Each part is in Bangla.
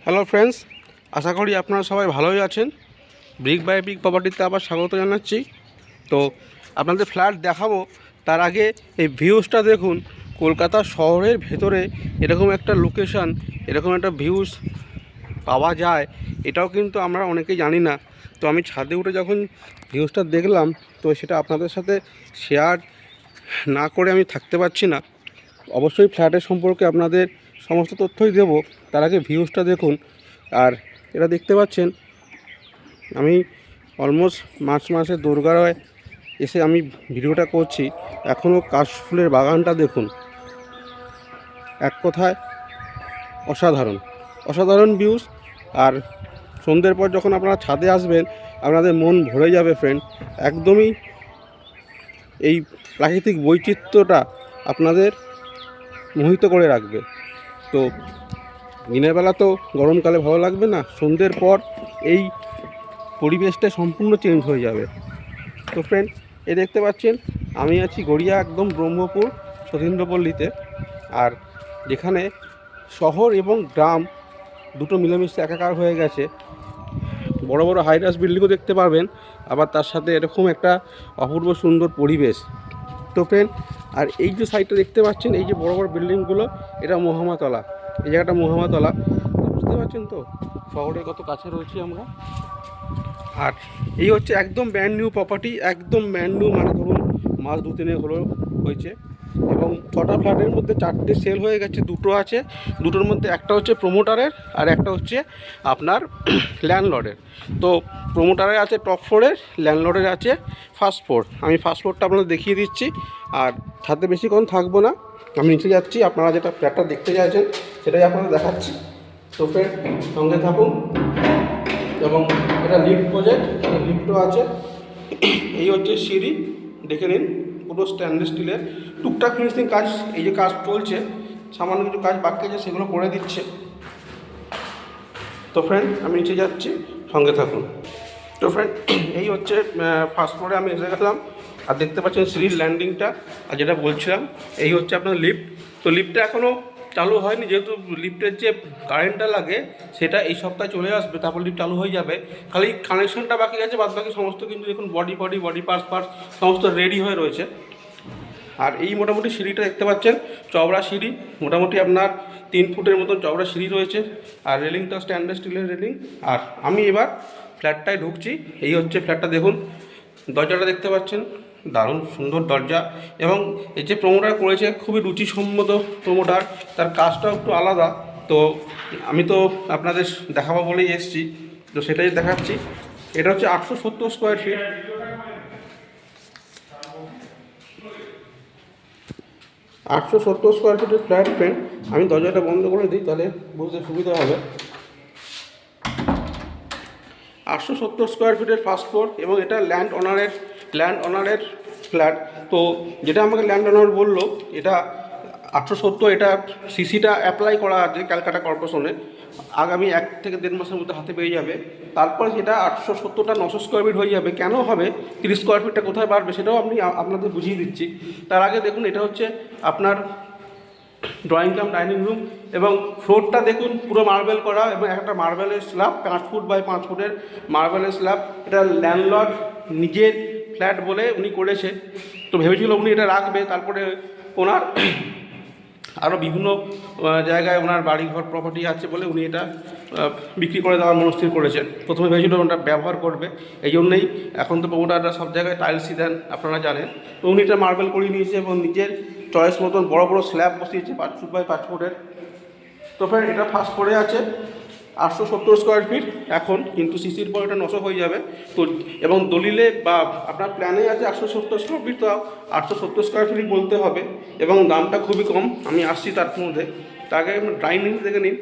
হ্যালো ফ্রেন্ডস, আশা করি আপনারা সবাই ভালোই আছেন। ব্রিক বাই ব্রিক প্রপার্টিতে আবার স্বাগত জানাচ্ছি। তো আপনাদের ফ্ল্যাট দেখাবো, তার আগে এই ভিউজটা দেখুন। কলকাতা শহরের ভেতরে এরকম একটা লোকেশান, এরকম একটা ভিউজ পাওয়া যায়, এটাও কিন্তু আমরা অনেকেই জানি না। তো আমি ছাদে উঠে যখন ভিউজটা দেখলাম, তো সেটা আপনাদের সাথে শেয়ার না করে আমি থাকতে পারছি না। অবশ্যই ফ্ল্যাটের সম্পর্কে আপনাদের সমস্ত তথ্যই দেব, তার আগে ভিউজটা দেখুন। আর এটা দেখতে পাচ্ছেন, আমি অলমোস্ট মার্চ মাসের দোরগোড়ায় এসে আমি ভিডিওটা করছি। এখনও কাশফুলের বাগানটা দেখুন, এক কথায় অসাধারণ অসাধারণ ভিউজ। আর সন্ধ্যের পর যখন আপনারা ছাদে আসবেন, আপনাদের মন ভরে যাবে ফ্রেন্ড। একদমই এই প্রাকৃতিক বৈচিত্র্যটা আপনাদের মোহিত করে রাখবে। তো দিনের বেলা তো গরমকালে ভালো লাগবে না, সন্ধ্যের পর এই পরিবেশটা সম্পূর্ণ চেঞ্জ হয়ে যাবে। তো ফ্রেন্ড, এ দেখতে পাচ্ছেন আমি আছি গড়িয়া, একদম ব্রহ্মপুর সতীন্দ্রপল্লীতে। আর যেখানে শহর এবং গ্রাম দুটো মিলেমিশে একাকার হয়ে গেছে। বড় বড় হাইরাস বিল্ডিংও দেখতে পারবেন, আবার তার সাথে এরকম একটা অপূর্ব সুন্দর পরিবেশ। তো ফ্রেন্ড, আর এই যে সাইডটা দেখতে পাচ্ছেন, এই যে বড় বড় বিল্ডিংগুলো, এটা মহামাতলা। এই জায়গাটা মহামাতলা, বুঝতে পারছেন তো শহরের কত কাছে রয়েছি আমরা। আর এই হচ্ছে একদম ব্র্যান্ড নিউ প্রপার্টি, একদম ব্র্যান্ড নিউ, মানে ধরুন মাস 2-3 হলো হয়েছে। এবং 6টা ফ্ল্যাটের মধ্যে 4টে সেল হয়ে গেছে, 2টো আছে। 2টোর মধ্যে একটা হচ্ছে প্রোমোটারের, আর একটা হচ্ছে আপনার ল্যান্ডলর্ডের। তো প্রোমোটারের আছে টপ ফ্লোরের, ল্যান্ডলর্ডের আছে ফার্স্ট ফ্লোর। আমি ফার্স্ট ফ্লোরটা আপনাদের দেখিয়ে দিচ্ছি। আর ছাদে বেশিক্ষণ থাকবো না, আমি নিচে যাচ্ছি। আপনারা যেটা ফ্ল্যাটটা দেখতে চাইছেন সেটাই আপনাদের দেখাচ্ছি। তো ফ্রেন্ড, সঙ্গে থাকুন। এবং এটা লিফট প্রজেক্ট, লিফটও আছে। এই হচ্ছে সিঁড়ি, দেখে নিন, পুরো স্টেনলেস স্টিলের। টুকটাক ফিনিশিং কাজ, এই যে কাজ চলছে, সামান্য কিছু কাজ বাকি আছে, সেগুলো করে দিচ্ছে। তো ফ্রেন্ড, আমি নিচে যাচ্ছি, সঙ্গে থাকুন। তো ফ্রেন্ড, এই হচ্ছে ফার্স্ট ফ্লোরে আমি এসে গেলাম। আর দেখতে পাচ্ছেন সিঁড়ির ল্যান্ডিংটা। আর যেটা বলছিলাম, এই হচ্ছে আপনার লিফট। তো লিফটটা এখনও চালু হয়নি, যেহেতু লিফটের যে কারেন্টটা লাগে সেটা এই সপ্তাহে চলে আসবে, তারপর লিফট চালু হয়ে যাবে। খালি কানেকশনটা বাকি আছে, বাদ বাকি সমস্ত কিন্তু দেখুন বডি পার্টস সমস্ত রেডি হয়ে রয়েছে। আর এই মোটামুটি সিঁড়িটা দেখতে পাচ্ছেন, চওড়া সিঁড়ি, মোটামুটি আপনার 3 ফুটের মতন চওড়া সিঁড়ি রয়েছে। আর রেলিংটা স্টেনলেস স্টিলের রেলিং। আর আমি এবার ফ্ল্যাটটায় ঢুকছি। এই হচ্ছে ফ্ল্যাটটা, দেখুন দরজাটা দেখতে পাচ্ছেন, দারুণ সুন্দর দরজা। এবং এই যে প্রোমোটার করেছে, খুবই রুচিসম্মত প্রোমোটার, তার কাজটাও একটু আলাদা। তো আমি তো আপনাদের দেখাবো বলেই এসেছি, তো সেটাই দেখাচ্ছি। এটা হচ্ছে 870 স্কোয়ার ফিট। 870 স্কোয়ার ফিটের ফ্ল্যাট ফ্রেন্ড। আমি দরজাটা বন্ধ করে দিই, তাহলে বুঝতে সুবিধা হবে। 870 স্কোয়ার ফিটের ফার্স্ট ফ্লোর, এবং এটা ল্যান্ড ওনারের ফ্ল্যাট। তো যেটা আমাকে ল্যান্ড ওনার বললো, এটা 870, এটা সিসিটা অ্যাপ্লাই করা আছে ক্যালকাটা কর্পোরেশনে। আগামী 1 থেকে 1.5 মাসের মধ্যে হাতে পেয়ে যাবে। তারপর সেটা 870টা 900 স্কোয়ার ফিট হয়ে যাবে। কেন হবে, 30 স্কোয়ার ফিটটা কোথায় বাড়বে, সেটাও আমি আপনাদের বুঝিয়ে দিচ্ছি। তার আগে দেখুন, এটা হচ্ছে আপনার ড্রয়িং কাম ডাইনিং রুম। এবং ফ্লোরটা দেখুন, পুরো মার্বেল করা, এবং একটা মার্বেলের স্ল্যাব, 5 ফুট বাই 5 ফুটের মার্বেলের স্ল্যাব। এটা ল্যান্ডলর্ড নিজের ফ্ল্যাট বলে উনি করেছে। তো ভেবেছিল উনি এটা রাখবে, তারপরে ওনার আরও বিভিন্ন জায়গায় ওনার বাড়িঘর প্রপার্টি আছে বলে উনি এটা বিক্রি করে দেওয়ার মনস্থির করেছেন। প্রথমে ভেবেছিল ওটা ব্যবহার করবে, এই জন্যেই। এখন তো প্রমোটাররা সব জায়গায় টাইলসই দেন, আপনারা জানেন। তো উনি এটা মার্বেল করিয়ে নিয়েছে, এবং নিজের চয়েস মতন বড় বড় স্ল্যাব বসিয়েছে 5 ফুট বাই 5 ফুটের। তো ফ্রেন্ড, এটা ফার্স্ট ফ্লোরে আছে 870 স্কোয়ার ফিট এখন, কিন্তু সিসির পর এটা 900 হয়ে যাবে। তো এবং দলিলে বা আপনার প্ল্যানেই আছে 870 স্কোয়ার ফিট, তো 870 স্কোয়ার ফিট বলতে হবে। এবং দামটা খুবই কম, আমি আসছি তার মধ্যে। তার আগে ডাইনিং দেখে নিন।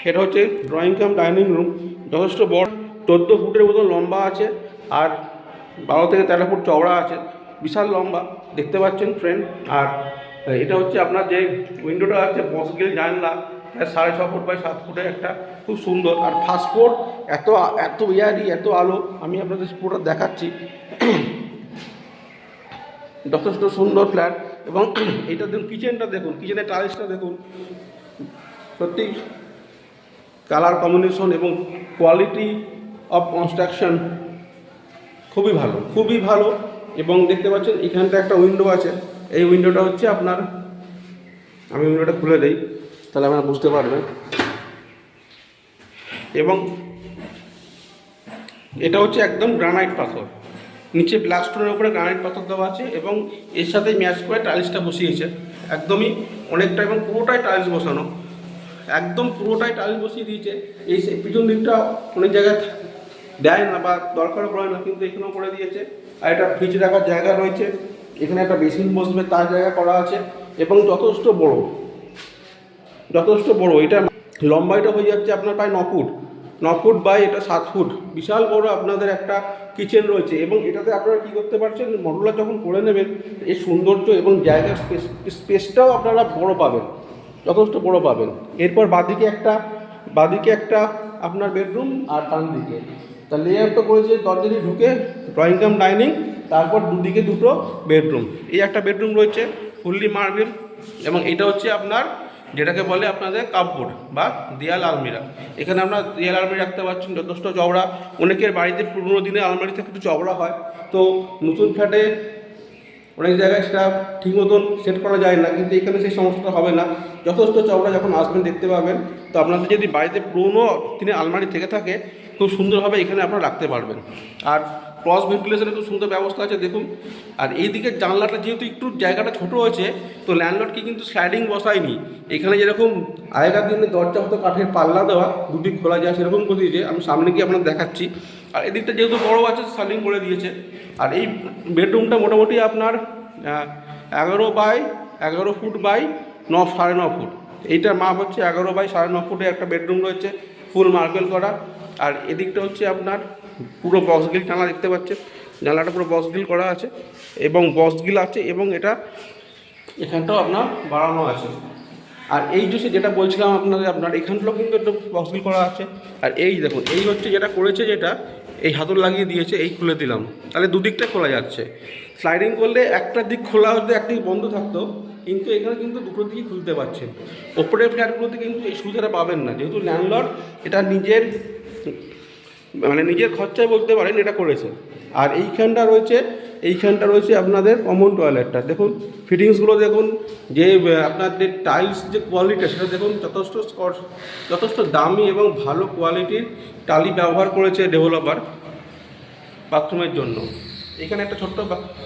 এটা হচ্ছে ড্রয়িং কাম ডাইনিং রুম, যথেষ্ট বড়, 14 ফুটের মতন লম্বা আছে, আর 12 থেকে 13 ফুট চওড়া আছে, বিশাল লম্বা, দেখতে পাচ্ছেন ফ্রেন্ড। আর এটা হচ্ছে আপনার যে উইন্ডোটা আছে, বসগিল জানলা, 6.5 ফুট বাই 7 ফুটের একটা, খুব সুন্দর। আর ফার্স্ট ফ্লোর এত এত ইয়ারি, এত আলো, আমি আপনাদের পুরোটা দেখাচ্ছি। যথেষ্ট সুন্দর ফ্ল্যাট। এবং এটা দেখুন, কিচেনটা দেখুন, কিচেনের টাইলসটা দেখুন, সত্যি কালার কম্বিনেশন এবং কোয়ালিটি অফ কনস্ট্রাকশন খুবই ভালো, খুবই ভালো। এবং দেখতে পাচ্ছেন এখানটা একটা উইন্ডো আছে, এই উইন্ডোটা হচ্ছে আপনার, আমি উইন্ডোটা খুলে দিই তাহলে আপনারা বুঝতে পারবেন। এবং এটা হচ্ছে একদম গ্রানাইট পাথর, নিচে ব্ল্যাক স্টোনের উপরে গ্রানাইট পাথর দেওয়া আছে এবং এর সাথে ম্যাচ করে টাইলসটা বসিয়েছে একদমই অনেকটা, এবং পুরোটাই টাইলস বসানো, একদম পুরোটাই টাইলস বসিয়ে দিয়েছে। এই পিছন দিকটা অনেক জায়গায় দেয় না বা দরকারও পড়ে না, কিন্তু এখানেও করে দিয়েছে। আর এটা ফ্রিজ রাখার জায়গা রয়েছে, এখানে একটা বেসিন বসবে তার জায়গা করা আছে এবং যথেষ্ট বড়, যথেষ্ট বড়। এটা লম্বাইটা হয়ে যাচ্ছে আপনার প্রায় 9 ফুট, 9 ফুট বাই এটা 7 ফুট, বিশাল বড় আপনাদের একটা কিচেন রয়েছে। এবং এটাতে আপনারা কী করতে পারছেন, মডুলার যখন করে নেবেন এই সৌন্দর্য এবং জায়গার স্পেসটাও আপনারা বড় পাবেন, যথেষ্ট বড় পাবেন। এরপর বাদিকে একটা আপনার বেডরুম আর ডান দিকে তা লেআউটটা করেছে দরজাটি ঢুকে ড্রয়িং কাম ডাইনিং, তারপর দুদিকে দুটো বেডরুম। এই একটা বেডরুম রয়েছে ফুললি মার্বেল, এবং এটা হচ্ছে আপনার যেটাকে বলে আপনাদের কাপবোর্ড বা দেয়াল আলমিরা। এখানে আপনার দেয়াল আলমারি রাখতে পারছেন যথেষ্ট চওড়া। অনেকের বাড়িতে পুরোনো দিনে আলমারি থেকে একটু চওড়া হয়, তো নতুন ফ্ল্যাটে অনেক জায়গায় সেটা ঠিক মতন সেট করা যায় না, কিন্তু এখানে সেই সমস্যাটা হবে না, যথেষ্ট চওড়া। যখন আসবেন দেখতে পাবেন। তো আপনাদের যদি বাড়িতে পুরোনো দিনে আলমারি থেকে থাকে খুব সুন্দরভাবে এখানে আপনারা রাখতে পারবেন। আর ক্রস ভেন্টিলেশনের খুব সুন্দর ব্যবস্থা আছে দেখুন। আর এই দিকের জানলাটা যেহেতু একটু জায়গাটা ছোটো হয়েছে, তো ল্যান্ডলর্ডকে কিন্তু স্লাইডিং বসায়নি। এখানে যেরকম আগেকার দিনে দরজা হতো কাঠের পাল্লা দেওয়া, দুদিক খোলা যায়, সেরকম করে দিয়েছে। আমি সামনে গিয়ে আপনাদের দেখাচ্ছি। আর এদিকটা যেহেতু বড়ো আছে স্লাইডিং করে দিয়েছে। আর এই বেডরুমটা মোটামুটি আপনার 11 বাই 11 ফুট বাই 9.5 ফুট। এইটার মাপ হচ্ছে 11 বাই 9.5 ফুটে একটা বেডরুম রয়েছে, ফুল মার্বেল করা। আর এদিকটা হচ্ছে আপনার পুরো বক্স গ্রিল জানলা দেখতে পাচ্ছেন, জানলাটা পুরো বক্স গ্রিল করা আছে এবং বক্স গ্রিল আছে, এবং এখানটাও আপনার বাড়ানো আছে। আর এই যে যেটা বলছিলাম আপনার এখানটাও কিন্তু একটা বক্স গ্রিল করা আছে। আর এই দেখুন, এই হচ্ছে যেটা করেছে, যেটা এই হাতল লাগিয়ে দিয়েছে, এই খুলে দিলাম, তাহলে দুদিকটা খোলা যাচ্ছে। স্লাইডিং করলে একটা দিক খোলা হতো, একটা দিক বন্ধ থাকতো, কিন্তু এখানে কিন্তু দুটো দিকই খুলতে পারছেন। ওপরের ফ্ল্যাটগুলোতে কিন্তু এই সুবিধাটা পাবেন না, যেহেতু ল্যান্ডলর্ড এটা নিজের খরচায় বলতে পারেন এটা করেছে। আর এইখানটা রয়েছে আপনাদের কমন টয়লেটটা দেখুন, ফিটিংসগুলো দেখুন, যে আপনাদের টাইলস যে কোয়ালিটি সেটা দেখুন, যথেষ্ট দামি এবং ভালো কোয়ালিটির টালি ব্যবহার করেছে ডেভেলপার বাথরুমের জন্য। এখানে একটা ছোট্ট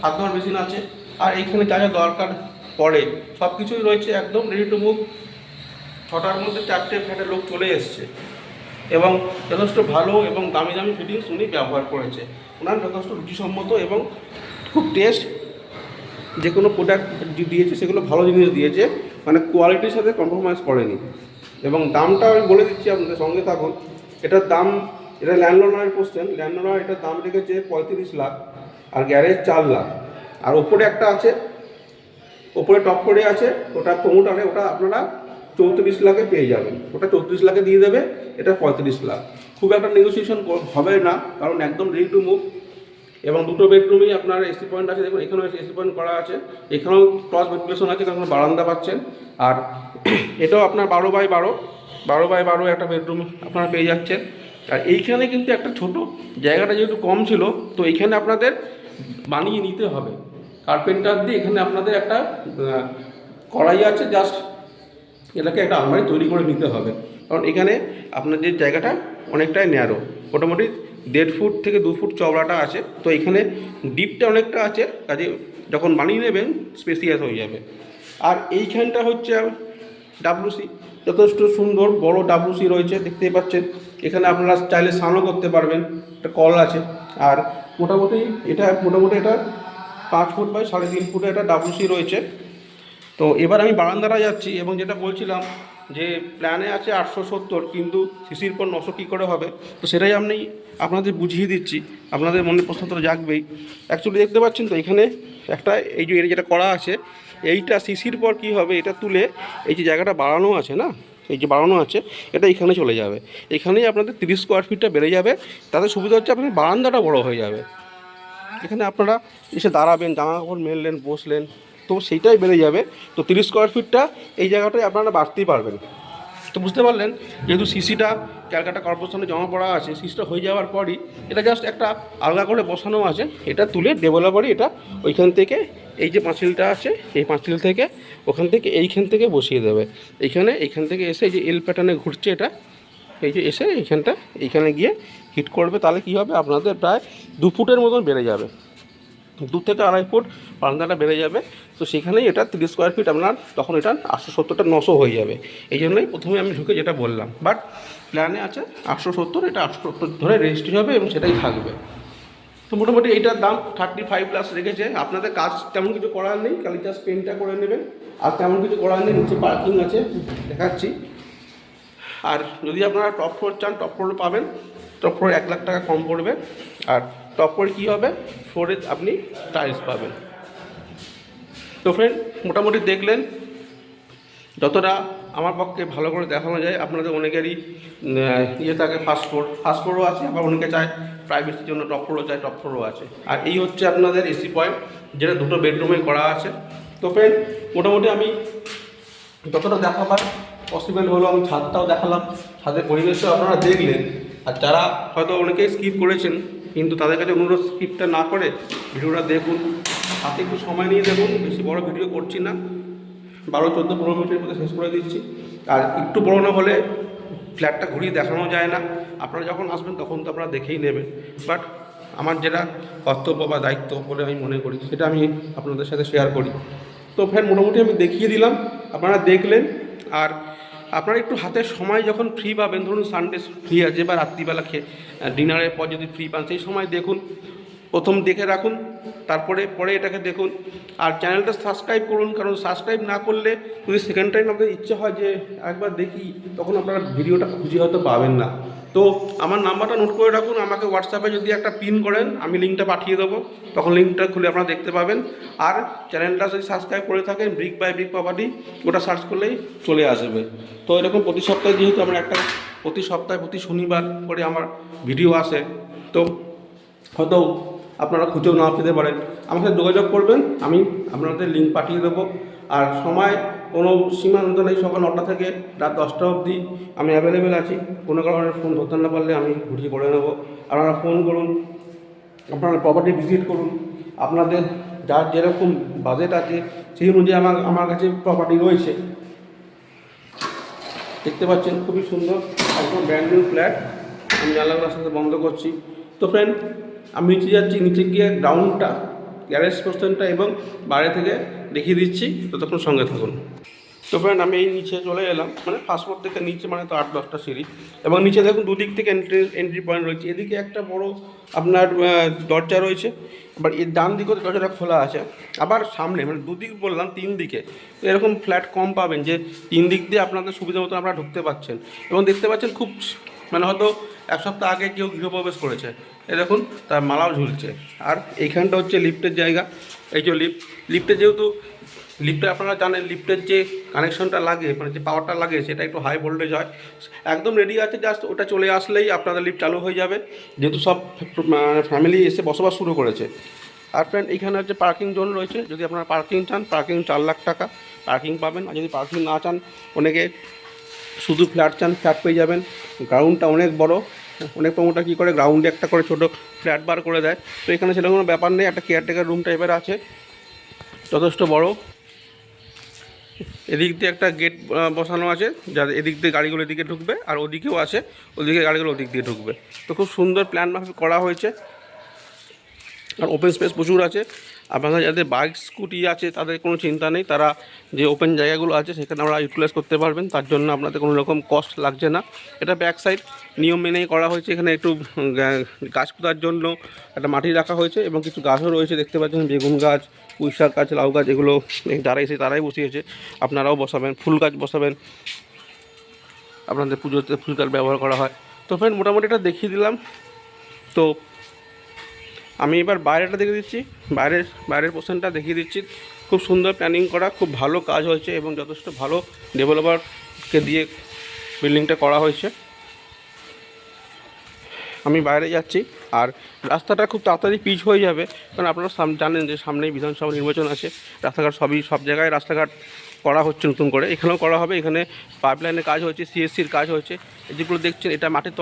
হাত ধোয়ার মেশিন আছে, আর এইখানে যা যা দরকার পড়ে সব কিছুই রয়েছে একদম রেডি টু মুভ। 6টার মধ্যে 4টে ফ্ল্যাটের লোক চলে এসছে, এবং যথেষ্ট ভালো এবং দামি দামি ফিটিংস উনি ব্যবহার করেছে। ওনার যথেষ্ট রুচিসম্মত এবং খুব টেস্ট, যে কোনো প্রোডাক্ট দিয়েছে সেগুলো ভালো জিনিস দিয়েছে, মানে কোয়ালিটির সাথে কম্প্রোমাইজ করেনি। এবং দামটা আমি বলে দিচ্ছি, আপনাদের সঙ্গে থাকুন। এটার দাম, এটা ল্যান্ডলর্ডের কোশ্চেন, ল্যান্ডলর্ড এটার দাম রেখেছে 35 লাখ, আর গ্যারেজ 4 লাখ। আর ওপরে একটা আছে, ওপরে টপ করে আছে, ওটা প্রমোটারে, ওটা আপনারা 34 লাখে পেয়ে যাবেন। ওটা 34 লাখে দিয়ে দেবে, এটা 35 লাখ। খুব একটা নেগোসিয়েশন হবে না, কারণ একদম রেডি টু মুভ। এবং দুটো বেডরুমেই আপনার এসি পয়েন্ট আছে, দেখুন এখানেও এসি পয়েন্ট করা আছে, এখানেও ক্রস ভেন্টিলেশন আছে, কারণ বারান্দা পাচ্ছেন। আর এটাও আপনার 12 বাই 12 একটা বেডরুম আপনারা পেয়ে যাচ্ছেন। আর এইখানে কিন্তু একটা ছোট জায়গাটা যেহেতু কম ছিল, তো এইখানে আপনাদের বানিয়ে নিতে হবে কার্পেন্টার দিয়ে। এখানে আপনাদের একটা কড়াই আছে, জাস্ট এটাকে একটা আলমারি তৈরি করে নিতে হবে, কারণ এখানে আপনাদের জায়গাটা অনেকটাই ন্যারো, মোটামুটি 1.5 ফুট থেকে 2 ফুট চওড়াটা আছে। তো এখানে ডিপটা অনেকটা আছে, কাজে যখন বানিয়ে নেবেন স্পেসিয়াস হয়ে যাবে। আর এইখানটা হচ্ছে ডাব্লুসি, যথেষ্ট সুন্দর বড় ডাব্লুসি রয়েছে, দেখতেই পাচ্ছেন। এখানে আপনারা চাইলে স্নানও করতে পারবেন, একটা কল আছে। আর মোটামুটি এটা 5 ফুট বাই 3.5 ফুটে একটা ডাব্লুসি রয়েছে। তো এবার আমি বারান্দাটা যাচ্ছি, এবং যেটা বলছিলাম যে প্ল্যানে আছে 870, কিন্তু সিসির পর 900 কী করে হবে, তো সেটাই আমি আপনাদের বুঝিয়ে দিচ্ছি। আপনাদের মনে প্রশ্ন তো জাগবেই। অ্যাকচুয়ালি দেখতে পাচ্ছেন তো এখানে একটা এই যে যেটা করা আছে, এইটা সিসির পর কি হবে, এটা তুলে এই যে জায়গাটা বাড়ানো আছে না, এই যে বাড়ানো আছে, এটা এখানে চলে যাবে। এখানেই আপনাদের 30 স্কোয়ার ফিটটা বেড়ে যাবে। তাতে সুবিধা হচ্ছে আপনার বারান্দাটা বড় হয়ে যাবে, এখানে আপনারা এসে দাঁড়াবেন, জামা কাপড় মেললেন, বসলেন, তো সেইটাই বেড়ে যাবে। তো 30 স্কোয়ার ফিটটা এই জায়গাটায় আপনারা বাড়তেই পারবেন। তো বুঝতে পারলেন, যেহেতু সিসিটা ক্যালকাটা কর্পোরেশনে জমা পড়া আছে, সিসিটা হয়ে যাওয়ার পরই এটা জাস্ট একটা আলগা করে বসানো আছে, এটা তুলে ডেভেলপারই এটা ওইখান থেকে এই যে পাঁচিলটা আছে এই পাঁচিল থেকে ওখান থেকে এইখান থেকে বসিয়ে দেবে। এইখান থেকে এসে এই যে এল প্যাটার্নে ঘুরছে এটা, এই যে এসে এইখানে গিয়ে হিট করবে। তাহলে কী হবে, আপনাদের প্রায় 2 ফুটের মতন বেড়ে যাবে, 2 থেকে 2.5 ফুট বারান্দাটা বেড়ে যাবে। তো সেখানেই এটা 30 স্কোয়ার ফিট আপনার তখন এটা 870টা 900 হয়ে যাবে। এই জন্যই প্রথমে আমি ঢুকে যেটা বললাম, বাট প্ল্যানে আছে 870, এটা 870 ধরে রেজিস্ট্রি হবে এবং সেটাই থাকবে। তো মোটামুটি এইটার দাম 35+ রেখেছে। আপনাদের কাজ তেমন কিছু করার নেই, খালি জাস্ট পেন্টটা করে নেবেন, আর তেমন কিছু করার নেই। নিচে পার্কিং আছে, দেখাচ্ছি। আর যদি আপনারা টপ ফ্লোর চান, টপ ফ্লোরে পাবেন, টপ ফ্লোরে 1 লাখ টাকা কম পড়বে। আর টপ ফ্লোরে কী হবে, ফ্লোরে আপনি টাইলস পাবেন। তো ফ্রেন্ড, মোটামুটি দেখলেন, যতটা আমার পক্ষে ভালো করে দেখানো যায়। আপনাদের অনেকেরই ইয়ে থাকে ফার্স্ট ফ্লোরও আছে, আবার অনেকে চায় প্রাইভেসির জন্য টপ ফ্লোরও চায়, টপ ফ্লোরও আছে। আর এই হচ্ছে আপনাদের এসি পয়েন্ট, যেটা 2টো বেডরুমে করা আছে। তো ফ্রেন্ড, মোটামুটি আমি যতটা দেখাবার পসিবল হলো আমি ছাদটাও দেখালাম, ছাদের পরিবেশটাও আপনারা দেখলেন। আর যারা হয়তো অনেকেই স্কিপ করেছেন, কিন্তু তাদের কাছে অনুরোধ স্কিপটা না করে ভিডিওটা দেখুন, হাতে একটু সময় নিয়ে দেখুন। বেশি বড় ভিডিও করছি না, 12, 14, 15 মিনিটের মধ্যে শেষ করে দিচ্ছি। আর একটু বড় না হলে ফ্ল্যাটটা ঘুরিয়ে দেখানো যায় না। আপনারা যখন আসবেন তখন তো আপনারা দেখেই নেবেন, বাট আমার যেটা কর্তব্য বা দায়িত্ব বলে আমি মনে করি, সেটা আমি আপনাদের সাথে শেয়ার করি। তো ফ্রেন্ড, মোটামুটি আমি দেখিয়ে দিলাম, আপনারা দেখলেন। আর আপনারা একটু হাতে সময় যখন ফ্রি পাবেন, ধরুন সানডে ফ্রি আছে বা রাত্রিবেলা ডিনারের পর যদি ফ্রি পান, সেই সময় দেখুন, প্রথম দেখে রাখুন, পরে এটাকে দেখুন। আর চ্যানেলটা সাবস্ক্রাইব করুন, কারণ সাবস্ক্রাইব না করলে যদি সেকেন্ড টাইম আপনাদের ইচ্ছে হয় যে একবার দেখি, তখন আপনারা ভিডিওটা খুঁজে হয়তো পাবেন না। তো আমার নাম্বারটা নোট করে রাখুন, আমাকে হোয়াটসঅ্যাপে যদি একটা পিন করেন, আমি লিঙ্কটা পাঠিয়ে দেবো, তখন লিঙ্কটা খুলে আপনারা দেখতে পাবেন। আর চ্যানেলটা যদি সাবস্ক্রাইব করে থাকেন, ব্রিক বাই ব্রিক প্রপার্টি, ওটা সার্চ করলেই চলে আসবে। তো এরকম প্রতি সপ্তাহে, যেহেতু আমরা প্রতি সপ্তাহে প্রতি শনিবার করে আমার ভিডিও আসে, তো হয়তো আপনারা খুঁজেও না পেতে পারেন, আমার সাথে যোগাযোগ করবেন, আমি আপনাদের লিঙ্ক পাঠিয়ে দেবো। আর সময় কোনো সীমান্ত নেই, সকাল 9টা থেকে রাত 10টা অবধি আমি অ্যাভেলেবেল আছি। কোনো কারণে ফোন ধরতে না পারলে আমি ঘুরিয়ে করে নেবো। আপনারা ফোন করুন, আপনারা প্রপার্টি ভিজিট করুন, আপনাদের যার যেরকম বাজেট আছে সেই অনুযায়ী আমার কাছে প্রপার্টি রয়েছে। দেখতে পাচ্ছেন খুবই সুন্দর, একদম ব্র্যান্ড নিউ ফ্ল্যাট। আমি জানলাগুলোর সাথে বন্ধ করছি। তো ফ্রেন্ড, আমি নিচে যাচ্ছি, নিচে গিয়ে গ্রাউন্ডটা, গ্যারেজ পোর্শনটা এবং বাইরে থেকে দেখিয়ে দিচ্ছি, ততক্ষণ সঙ্গে থাকুন। তো ফ্রেন্ড, আমি এই নিচে চলে এলাম, মানে ফার্স্ট ফ্লোর থেকে নিচে, মানে তো 8-10টা সিঁড়ি, এবং নিচে দেখুন দুদিক থেকে এন্ট্রি পয়েন্ট রয়েছে। এদিকে একটা বড় আপনার দরজা রয়েছে, আবার এর ডান দিকেও দরজাটা খোলা আছে, আবার সামনে, মানে দুদিক বললাম 3 দিকে। তো এরকম ফ্ল্যাট কম পাবেন যে 3 দিক দিয়ে আপনাদের সুবিধা মতো আপনারা ঢুকতে পারছেন। এবং দেখতে পাচ্ছেন খুব, মানে হয়তো 1 সপ্তাহ আগে কেউ গৃহপ্রবেশ করেছে, এ দেখুন তার মালাও ঝুলছে। আর এইখানটা হচ্ছে লিফটের জায়গা। এই যে লিফটে যেহেতু লিফটে আপনারা জানেন, লিফটের যে কানেকশনটা লাগে, মানে যে পাওয়ারটা লাগে, সেটা একটু হাই ভোল্টেজ হয়। একদম রেডি আছে, জাস্ট ওটা চলে আসলেই আপনাদের লিফট চালু হয়ে যাবে, যেহেতু সব ফ্যামিলি এসে বসবাস শুরু করেছে। আর ফ্রেন্ড, এইখানে হচ্ছে পার্কিং জোন রয়েছে। যদি আপনারা পার্কিং চান, পার্কিং 4 লাখ টাকা পার্কিং পাবেন। আর যদি পার্কিং না চান, অনেকে শুধু ফ্ল্যাট চান, ফ্ল্যাট পেয়ে যাবেন। গ্রাউন্ডটা অনেক বড়, অনেক প্রমোটার কী করে গ্রাউন্ডে একটা করে ছোটো ফ্ল্যাট বার করে দেয়। তো এখানে সেরকম কোনো ব্যাপার নেই, একটা কেয়ারটেকার রুম টাইপের আছে, যথেষ্ট বড়। এদিক দিয়ে একটা গেট বসানো আছে, যাতে এদিক দিয়ে গাড়িগুলো এদিকে ঢুকবে, আর ওদিকেও আছে, ওদিকে গাড়িগুলো ওদিক দিয়ে ঢুকবে। তো খুব সুন্দর প্ল্যান মাফিক করা হয়েছে। আর ওপেন স্পেস প্রচুর আছে। আপনাদের যাদের বাইক স্কুটি আছে তাদের কোনো চিন্তা নেই, তারা যে ওপেন জায়গাগুলো আছে সেখানে আমরা ইউটিলাইজ করতে পারবেন, তার জন্য আপনাদের কোনো রকম কস্ট লাগছে না। এটা ব্যাক সাইড নিয়ম মেনেই করা হয়েছে। এখানে একটু গাছ পোঁতার জন্য একটা মাটি রাখা হয়েছে, এবং কিছু গাছও রয়েছে, দেখতে পাচ্ছেন বেগুন গাছ, পুঁই শাক গাছ, লাউ গাছ, এগুলো যারা এসে তারাই বসিয়েছে। আপনারাও বসাবেন, ফুল গাছ বসাবেন, আপনাদের পুজোতে ফুল গাছ ব্যবহার করা হয়। তো ফ্রেন্ড, মোটামুটি এটা দেখিয়ে দিলাম। তো আমি এবার বাইরেটা দেখে দিচ্ছি, বাইরের পোর্শনটা দেখিয়ে দিচ্ছি। খুব সুন্দর প্ল্যানিং করা, খুব ভালো কাজ হয়েছে, এবং যথেষ্ট ভালো ডেভেলপারকে দিয়ে বিল্ডিংটা করা হয়েছে। আমি বাইরে যাচ্ছি, আর রাস্তাটা খুব তাড়াতাড়ি পিচ হয়ে যাবে, কারণ আপনারা জানেন যে সামনেই বিধানসভা নির্বাচন আছে। সব জায়গায় রাস্তাঘাট করা হচ্ছে নতুন করে, এখানেও করা হবে। এখানে পাইপলাইনের কাজ হয়েছে, সিএসসির কাজ হয়েছে। যেগুলো দেখছেন এটা মাটির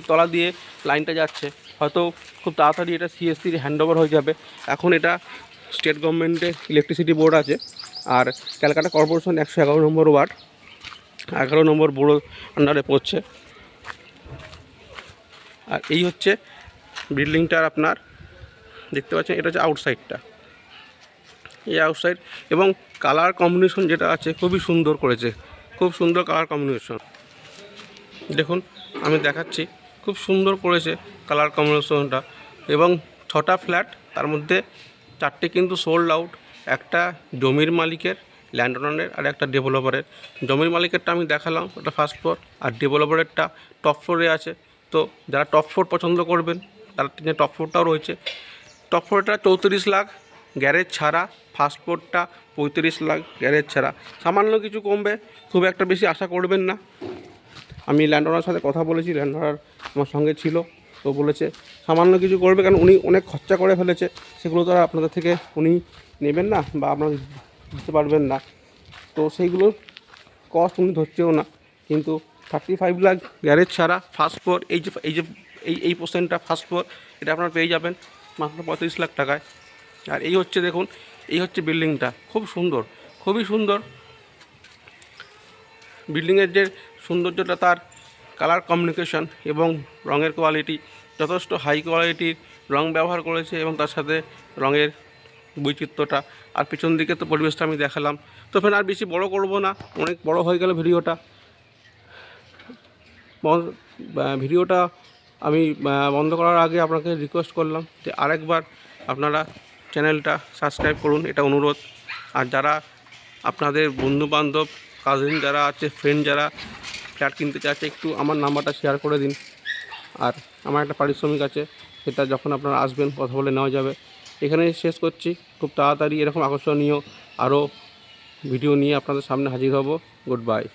তলা দিয়ে লাইনটা যাচ্ছে। হয়তো খুব তাড়াতাড়ি এটা সিএসসির হ্যান্ডওভার হয়ে যাবে। এখন এটা স্টেট গভর্নমেন্টে ইলেকট্রিসিটি বোর্ড আছে, আর ক্যালকাটা কর্পোরেশন 111 নম্বর ওয়ার্ড, 11 নম্বর বোর্ড আন্ডারে পড়ছে। আর এই হচ্ছে বিল্ডিংটার আপনার দেখতে পাচ্ছেন, এটা হচ্ছে আউটসাইডটা, এই আউটসাইড। এবং কালার কম্বিনেশন যেটা আছে খুবই সুন্দর করেছে, খুব সুন্দর কালার কম্বিনেশন। দেখুন আমি দেখাচ্ছি, খুব সুন্দর করেছে কালার কম্বিনেশনটা। এবং 6টা ফ্ল্যাট, তার মধ্যে 4টে কিন্তু সোল্ড আউট। একটা জমির মালিকের, ল্যান্ড ওনারের, আর একটা ডেভেলপারের। জমির মালিকেরটা আমি দেখালাম, ওটা ফার্স্ট ফ্লোর, আর ডেভেলপারেরটা টপ ফ্লোরে আছে। তো যারা টপ ফ্লোর পছন্দ করবেন তার টপ ফ্লোরটাও রয়েছে। টপ ফ্লোরটা 34 লাখ গ্যারেজ ছাড়া, ফার্স্ট ফ্লোরটা 35 লাখ গ্যারেজ ছাড়া। সামান্য কিছু কমবে, খুব একটা বেশি আশা করবেন না। আমি ল্যান্ড ওনারের সাথে কথা বলেছি, ল্যান্ড ওনার আমার সঙ্গে ছিল, তো বলেছে সামান্য কিছু করবে, কারণ উনি অনেক খরচা করে ফেলেছে, সেগুলো তো আর আপনাদের থেকে উনি নেবেন না বা আপনারা দিতে পারবেন না। তো সেইগুলোর কস্ট উনি ধরছেও না। কিন্তু 35 লাখ গ্যারেজ ছাড়া ফার্স্ট ফ্লোর, এই পোর্শনটা ফার্স্ট ফ্লোর, এটা আপনারা পেয়ে যাবেন মাত্র 35 লাখ টাকায়। আর এই হচ্ছে দেখুন, এই হচ্ছে বিল্ডিংটা, খুব সুন্দর, খুবই সুন্দর। বিল্ডিংয়ের যে সৌন্দর্যটা, তার কালার কমিউনিকেশন এবং রঙের কোয়ালিটি, যথেষ্ট হাই কোয়ালিটির রং ব্যবহার করেছে, এবং তার সাথে রঙের বৈচিত্র্যটা। আর পিছন দিকে তো পরিবেশটা আমি দেখালাম। তো ফের আর বেশি বড় করব না, অনেক বড় হয়ে গেল ভিডিওটা আমি বন্ধ করার আগে আপনাকে রিকোয়েস্ট করলাম যে আরেকবার আপনারা চ্যানেলটা সাবস্ক্রাইব করুন, এটা অনুরোধ। আর যারা আপনাদের বন্ধুবান্ধব, কাজিন যারা আছে, ফ্রেন্ড যারা ফ্ল্যাট কিনতে চাচ্ছে, একটু আমার নাম্বারটা শেয়ার করে দিন। আর আমার একটা পারিশ্রমিক আছে, সেটা যখন আপনারা আসবেন কথা বলে নেওয়া যাবে। এখানে শেষ করছি, খুব তাড়াতাড়ি এরকম আকর্ষণীয় আরও ভিডিও নিয়ে আপনাদের সামনে হাজির হব। Good bye.